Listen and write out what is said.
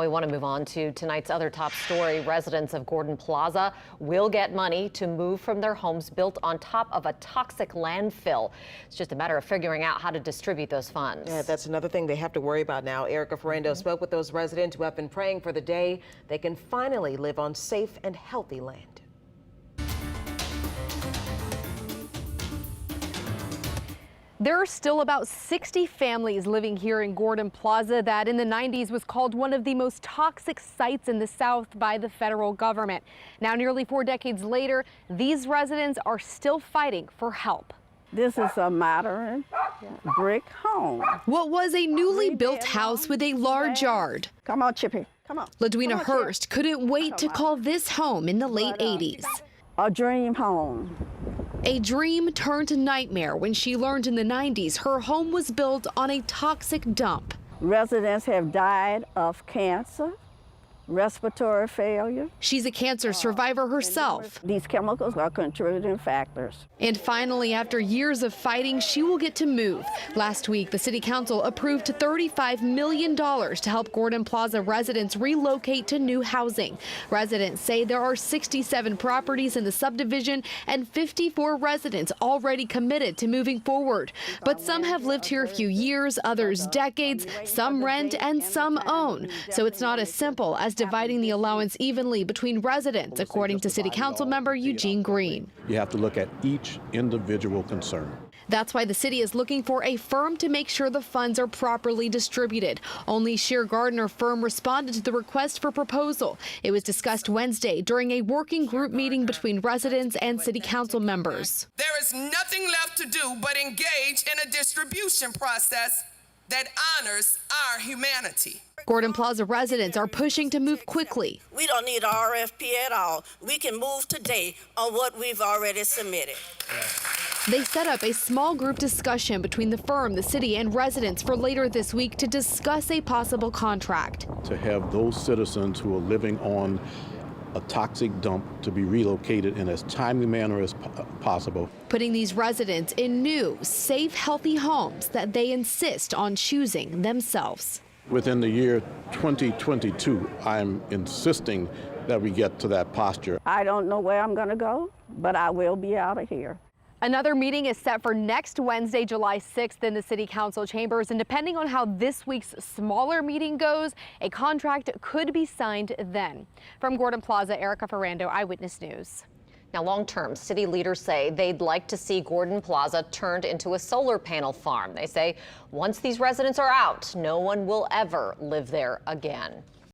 We want to move on to tonight's other top story. Residents of Gordon Plaza will get money to move from their homes built on top of a toxic landfill. It's just a matter of figuring out how to distribute those funds. Yeah, that's another thing they have to worry about now. Erica Ferrando spoke with those residents who have been praying for the day they can finally live on safe and healthy land. There are still about 60 families living here in Gordon Plaza that in the 90s was called one of the most toxic sites in the South by the federal government. Now, nearly 4 decades later, these residents are still fighting for help. This is a modern brick home. What was a newly built house with a large yard. Come on, Chippy. Come on. LaDwina Hurst couldn't wait to call this home in the late 80s. A dream home. A dream turned to nightmare when she learned in the 90s her home was built on a toxic dump. Residents have died of cancer, respiratory failure. She's a cancer survivor herself. These chemicals are contributing factors. And finally, after years of fighting, she will get to move. Last week, the city council approved $35 million to help Gordon Plaza residents relocate to new housing. Residents say there are 67 properties in the subdivision and 54 residents already committed to moving forward. But some have lived here a few years, others decades, some rent and some own. So it's not as simple as dividing the allowance evenly between residents, according to City Council member Eugene Green. You have to look at each individual concern. That's why the city is looking for a firm to make sure the funds are properly distributed. Only Shear Gardner firm responded to the request for proposal. It was discussed Wednesday during a working group meeting between residents and city council members. There is nothing left to do but engage in a distribution process that honors our humanity. Gordon Plaza residents are pushing to move quickly. We don't need an RFP at all. We can move today on what we've already submitted. They set up a small group discussion between the firm, the city, and residents for later this week to discuss a possible contract. To have those citizens who are living on a toxic dump to be relocated in as timely manner as possible. Putting these residents in new, safe, healthy homes that they insist on choosing themselves. Within the year 2022, I'm insisting that we get to that posture. I don't know where I'm going to go, but I will be out of here. Another meeting is set for next Wednesday, July 6th in the City Council chambers, and depending on how this week's smaller meeting goes, a contract could be signed then. From Gordon Plaza, Erica Ferrando, Eyewitness News. Now, long-term, city leaders say they'd like to see Gordon Plaza turned into a solar panel farm. They say once these residents are out, no one will ever live there again.